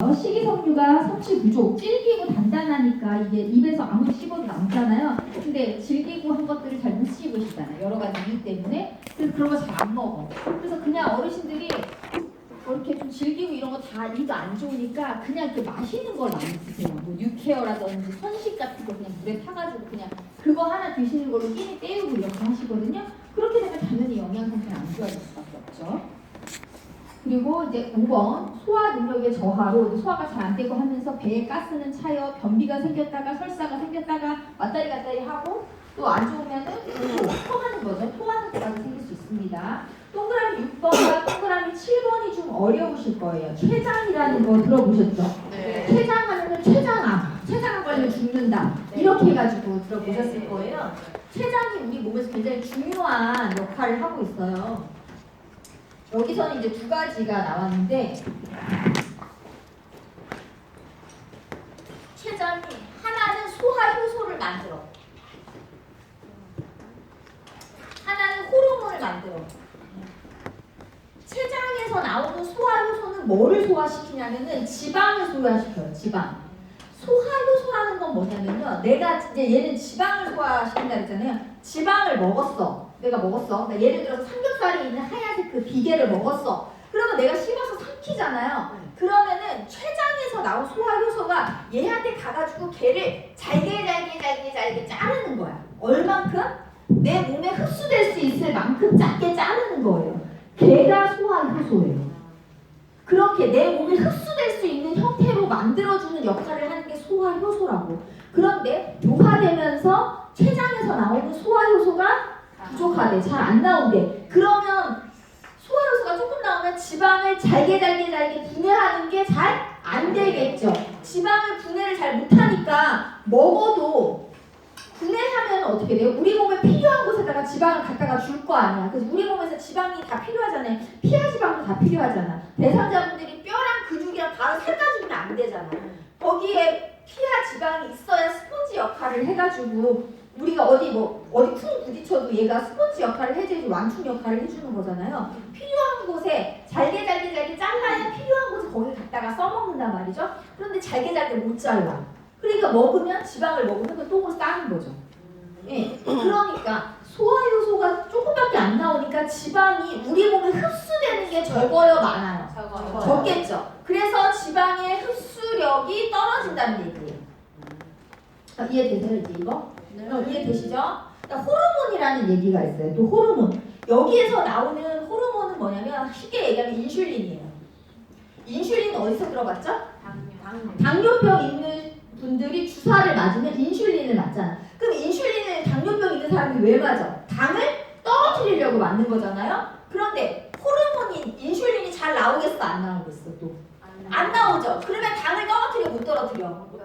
식이섬유가 섭취 부족, 질기고 단단하니까 이게 입에서 아무리 씹어도 남잖아요. 근데 질기고 한 것들을 잘 못 씹으시잖아요. 여러 가지 이유 때문에. 그래서 그런 거 잘 안 먹어. 그래서 그냥 어르신들이 이렇게 좀 질기고 이런 거 다 입도 안 좋으니까 그냥 이렇게 마시는 걸 많이 드세요. 뭐 뉴케어라든지 선식 같은 거 그냥 물에 타가지고 그냥 그거 하나 드시는 걸로 끼니 때우고 이렇게 하시거든요. 그렇게 되면 당연히 영양 상태는 안 좋아질 수밖에 없죠. 그리고 이제 5번 소화 능력의 저하로 소화가 잘 안 되고 하면서 배에 가스는 차여 변비가 생겼다가 설사가 생겼다가 왔다리 갔다리 하고 또 안 좋으면은 토하는 거죠. 토하는 것까지 생길 수 있습니다. 동그라미 6번과 동그라미 7번이 좀 어려우실 거예요. 췌장이라는 거 들어보셨죠? 네. 췌장 하면은 췌장암, 췌장암 걸리면 죽는다 이렇게 해가지고 들어보셨을 거예요. 췌장이 우리 몸에서 굉장히 중요한 역할을 하고 있어요. 여기서는 이제 두 가지가 나왔는데 췌장이 하나는 소화 효소를 만들어, 하나는 호르몬을 만들어. 췌장에서 나오는 소화 효소는 뭐를 소화시키냐면은 지방을 소화시켜요. 지방. 소화 효소라는 건 뭐냐면요. 내가 이제 얘는 지방을 소화시킨다 그랬잖아요. 지방을 먹었어. 내가 먹었어. 그러니까 예를 들어서 삼겹살에 있는 하얀색 그 비계를 먹었어. 그러면 내가 씹어서 삼키잖아요. 그러면은 췌장에서 나온 소화 효소가 얘한테 가가지고 걔를 잘게 자르는 거야. 얼만큼? 내 몸에 흡수될 수 있을 만큼 작게 자르는 거예요. 걔가 소화 효소예요. 그렇게 내 몸에 흡수될 수 있는 형태로 만들어주는 역할을 하는 게 소화 효소라고. 그런데 노화되면서 췌장에서 나오는 소화 효소가 부족하대. 잘 안 나온대. 그러면 소화 효소가 조금 나오면 지방을 잘게 분해하는 게 잘 안 되겠죠. 지방을 분해를 잘 못하니까 먹어도 분해하면 어떻게 돼요? 우리 몸에 필요한 곳에다가 지방을 갖다가 줄 거 아니야. 그래서 우리 몸에서 지방이 다 필요하잖아요. 피하 지방도 다 필요하잖아. 대상자분들이 뼈랑 근육이랑 바로 살까지 주면 안 되잖아. 거기에 피하 지방이 있어야 스펀지 역할을 해가지고 우리가 어디 쿵 부딪혀도 얘가 스펀지 역할을 해주고 완충 역할을 해주는 거잖아요. 필요한 곳에 잘게 잘라야 필요한 곳에 거기 갖다가 써먹는단 말이죠. 그런데 잘게 못 잘라. 그러니까 먹으면 지방을 먹으면 그 똥을 싸는 거죠. 예. 그러니까 소화 효소가 조금밖에 안 나오니까 지방이 우리 몸에 흡수되는 게 적어요, 많아요? 적겠죠. 그래서 지방의 흡수력이 떨어진다는 얘기예요. 이해되세요, 이제 이거? 이해되시죠? 그러니까 호르몬이라는 얘기가 있어요. 또 호르몬. 여기에서 나오는 호르몬은 뭐냐면 쉽게 얘기하면 인슐린이에요. 인슐린 어디서 들어봤죠? 당뇨병 있는 분들이 주사를 맞으면 인슐린을 맞잖아. 그럼 인슐린을 당뇨병 있는 사람이 왜 맞아? 당을 떨어뜨리려고 맞는 거잖아요. 그런데 호르몬인 인슐린이 잘 나오겠어, 안 나오겠어? 또 안 나오죠. 그러면 당을 떨어뜨려, 못 떨어뜨려? 못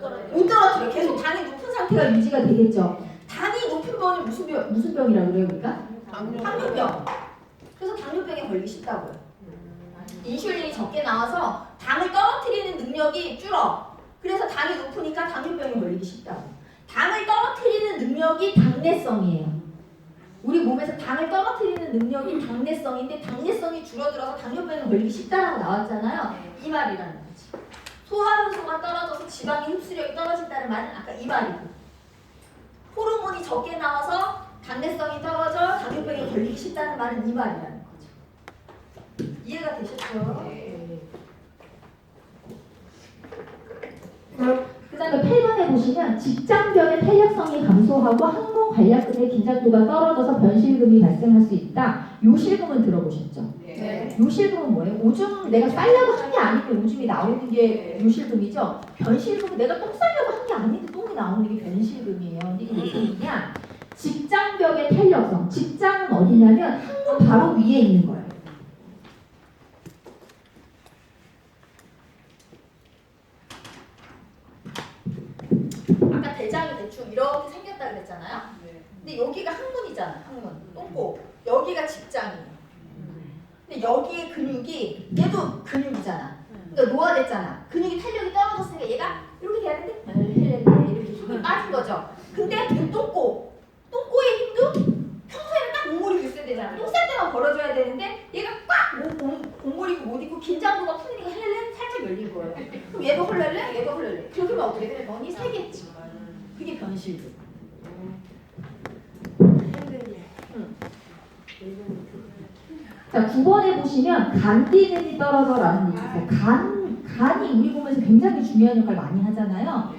떨어뜨려. 계속 당이 높은 상태가 유지가 되겠죠. 당이 높은 병이 무슨 병이라고 그래요, 우리가? 당뇨병. 그래서 당뇨병에 걸리기 쉽다고요. 인슐린이 적게 나와서 당을 떨어뜨리는 능력이 줄어. 그래서 당이 높으니까 당뇨병에 걸리기 쉽다고. 당을 떨어뜨리는 능력이 당내성이에요. 우리 몸에서 당을 떨어뜨리는 능력이 당내성인데 당내성이 줄어들어서 당뇨병에 걸리기 쉽다라고 나왔잖아요. 이 말이라는 거지. 소화 효소가 떨어져서 지방의 흡수력이 떨어진다는 말은 아까 이 말이고, 호르몬이 적게 나와서 당내성이 떨어져 당뇨병에 걸리기 쉽다는 말은 이 말이라는 거죠. 이해가 되셨죠? 그 다음에 8번에 보시면 직장변의 탄력성이 감소하고 항문 관략근의 긴장도가 떨어져서 변실금이 발생할 수 있다. 요실금은 들어보셨죠? 네. 요실금은 뭐예요? 오줌 내가 싸려고 한 게 아닌데 오줌이 나오는 게 요실금이죠. 변실금은 내가 똥 싸려고 한 게 아닌데 똥이 나오는 게 변실금이에요. 근데 이게 무슨 얘기냐? 직장벽의 탄력성. 직장은 어디냐면 항문 바로 위에 있는 거예요. 아까 대장이 대충 이렇게 생겼다 그랬잖아요. 근데 여기가 항문이잖아. 항문. 똥꼬. 여기가 직장이에요. 근데 여기에 근육이 얘도 근육이잖아. 그러니까 노화됐잖아. 근육이 탄력이 떨어졌으니까 얘가 이렇게 돼야 되는데 이렇게 힘이 빠진 거죠. 근데 이 똥꼬의 힘도 평소에는 딱 몸무리고 있어야 되잖아. 똥 쌀 때만 벌어줘야 되는데 얘가 꽉 몸무리고 못 있고 긴장도가 풀리니까 살짝 열린 거예요. 그럼 얘 얘도 헐렐래? 얘도 헐렐래. 그렇게 하면 어떻게 돼? 원이 세겠지. 그게 변실들. 자, 9번에 보시면 간 기능이 떨어져라는 얘기 있어요. 간이 우리 몸에서 굉장히 중요한 역할을 많이 하잖아요.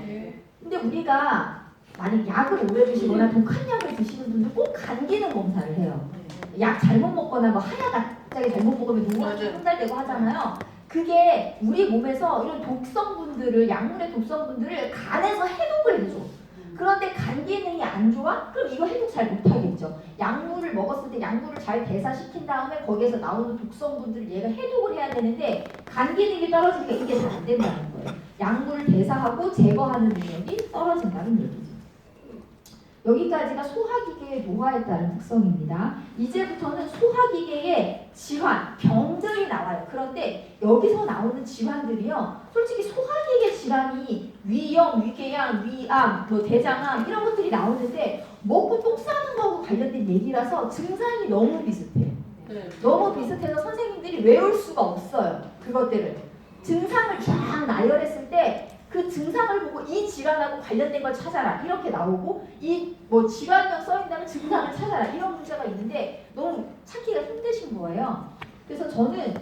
근데 우리가 만약 약을 오래 드시거나 독한 약을 드시는 분들 꼭 간 기능 검사를 해요. 약 잘못 먹거나 뭐 하나 갑자기 잘못 먹으면 농도가 손달되고 하잖아요. 그게 우리 몸에서 이런 독성분들을, 약물의 독성분들을 간에서 해독을 해줘. 그런데 간 기능이 안 좋아? 그럼 이거 해독 잘 못하겠죠. 약물을 먹었을 때 약물을 잘 대사시킨 다음에 거기에서 나오는 독성분들을 얘가 해독을 해야 되는데 간 기능이 떨어지니까 이게 잘 안 된다는 거예요. 약물을 대사하고 제거하는 능력이 떨어진다는 얘기죠. 여기까지가 소화기계의 노화에 따른 특성입니다. 이제부터는 소화기계의 질환, 병들이 나와요. 그런데 여기서 나오는 질환들이요. 솔직히 소화기계 질환이 위염, 위궤양, 위암, 뭐 대장암 이런 것들이 나오는데 먹고 똥 싸는 거하고 관련된 얘기라서 증상이 너무 비슷해요. 너무 비슷해서 선생님들이 외울 수가 없어요. 그것들을. 증상을 쫙 나열했을 때 그 증상을 보고 이 질환하고 관련된 걸 찾아라 이렇게 나오고 이 뭐 질환명 써있다면 증상을 찾아라 이런 문제가 있는데 너무 찾기가 힘드신 거예요. 그래서 저는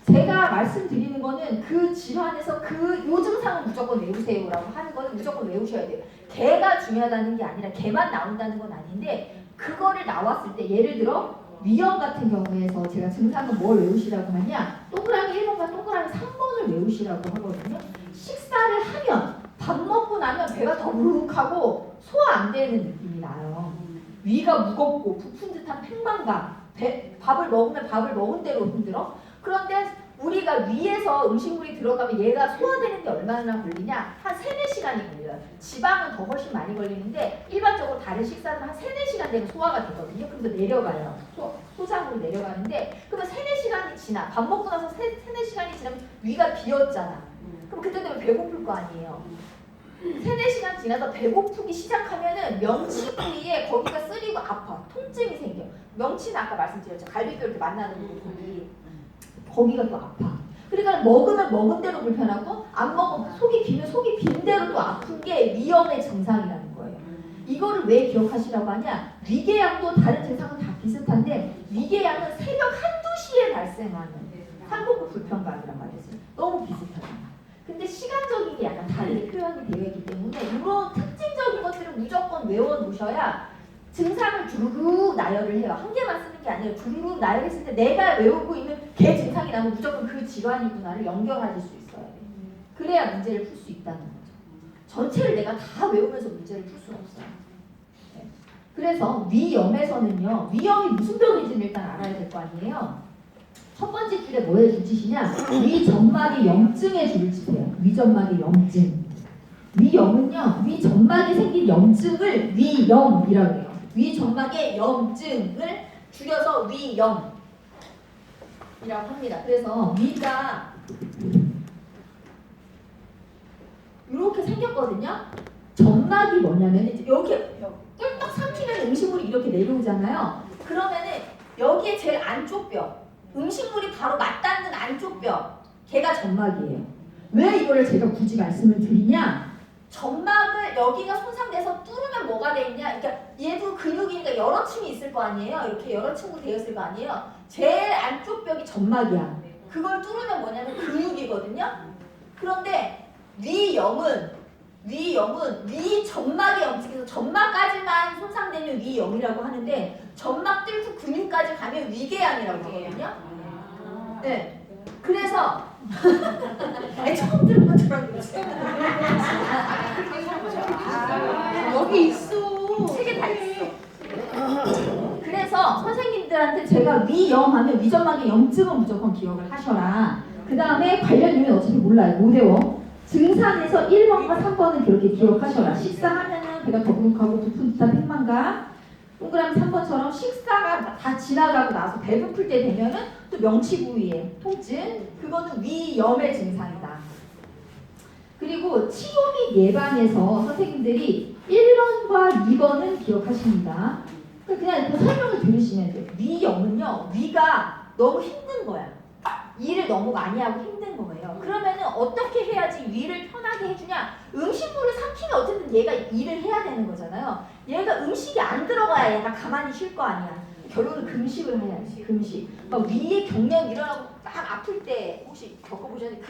제가 말씀드리는 거는 그 질환에서 요 증상은 무조건 외우세요라고 하는 거는 무조건 외우셔야 돼요. 개가 중요하다는 게 아니라 개만 나온다는 건 아닌데 그거를 나왔을 때 예를 들어 위염 같은 경우에서 제가 증상은 뭘 외우시라고 하냐 동그라미 1번과 동그라미 3번을 외우시라고 하거든요. 식사를 하면 밥 먹고 나면 배가 더부룩하고 소화 안 되는 느낌이 나요. 위가 무겁고 부푼 듯한 팽만감. 밥을 먹으면 밥을 먹은 대로 힘들어. 그런데 우리가 위에서 음식물이 들어가면 얘가 소화되는데 얼마나 걸리냐? 한 3-4시간이 걸려요. 지방은 더 훨씬 많이 걸리는데 일반적으로 다른 식사는 한 3-4시간 되면 소화가 되거든요. 그래서 내려가요. 소장으로 내려가는데 그러면 3-4시간이 지나 밥 먹고 나서 3-4시간이 지나면 위가 비었잖아. 그럼 그때 되면 배고플 거 아니에요. 3-4시간 지나서 배고프기 시작하면은 명치 부위에 거기가 쓰리고 아파. 통증이 생겨. 명치는 아까 말씀드렸죠. 갈비뼈 이렇게 만나는 부위. 거기가 또 아파. 그러니까 먹으면 먹은 대로 불편하고 안 먹으면 속이 비면 속이 빈 대로 또 아픈 게 위염의 증상이라는 거예요. 이거를 왜 기억하시라고 하냐? 위궤양도 다른 증상은 다 비슷한데 위궤양은 새벽 1-2시에 발생하는 상복부 불편감이란 말이지. 너무 비슷하잖아. 근데 시간적인 게 약간 다르게 표현이 되어 있기 때문에 이런 특징적인 것들을 무조건 외워놓으셔야 증상을 주르륵 나열을 해요. 한 개만 쓰는 게 아니라 주르륵 나열했을 때 내가 외우고 있는 개 증상이 나면 무조건 그 질환이구나를 연결하실 수 있어야 돼요. 그래야 문제를 풀 수 있다는 거죠. 전체를 내가 다 외우면서 문제를 풀 수는 없어요. 네. 그래서 위염에서는요. 위염이 무슨 병인지는 일단 알아야 될 거 아니에요. 첫 번째 줄에 뭐에 줄짓이냐? 위점막의 염증에 줄짓해요. 위점막의 염증. 위염은요. 위점막에 생긴 염증을 위염이라고 해요. 위점막의 염증을 줄여서 위염이라고 합니다. 그래서 위가 이렇게 생겼거든요. 점막이 뭐냐면 이렇게 꿀떡 삼키면 음식물이 이렇게 내려오잖아요. 그러면은 여기에 제일 안쪽 뼈 음식물이 바로 맞닿는 안쪽 뼈 걔가 점막이에요. 왜 이거를 제가 굳이 말씀을 드리냐? 점막을 여기가 손상돼서 뚫으면 뭐가 돼 있냐? 그러니까 얘도 근육이니까 여러 층이 있을 거 아니에요. 이렇게 여러 층으로 되어 있을 거 아니에요. 제일 안쪽 벽이 점막이야. 그걸 뚫으면 뭐냐면 근육이거든요. 그런데 위염은 위점막의 염증에서 점막까지만 손상되면 위염이라고 하는데 점막 뚫고 근육까지 가면 위궤양이라고 하거든요. 네. 그래서 처음 들은 것처럼 여기 있어. 책에 다 있어. 그래서 선생님들한테 제가 위염하면 위점막의 염증은 무조건 기억을 하셔라. 그 다음에 관련 유형은 어차피 몰라요. 못 외워. 증상에서 1번과 3번은 그렇게 기억하셔라. 식사하면은 배가 더부룩하고 부푼 듯한 팽만감. 동그라미 3번처럼 식사가 다 지나가고 나서 배고플 때 되면은 또 명치 부위에 통증. 그거는 위염의 증상이다. 그리고 치료 및 예방에서 선생님들이 1번과 2번은 기억하십니다. 그냥 그 설명을 들으시면 돼요. 위염은요. 위가 너무 힘든 거야. 일을 너무 많이 하고 힘든 거예요. 그러면은 어떻게 해야지 위를 편하게 해주냐? 음식물을 삼키면 어쨌든 얘가 일을 해야 되는 거잖아요. 얘가 음식이 안 들어가야 얘가 가만히 쉴 거 아니야. 결론은 금식을 해야지. 금식. 막 위에 경련 일어나고 막 아플 때 혹시 겪어보셨는지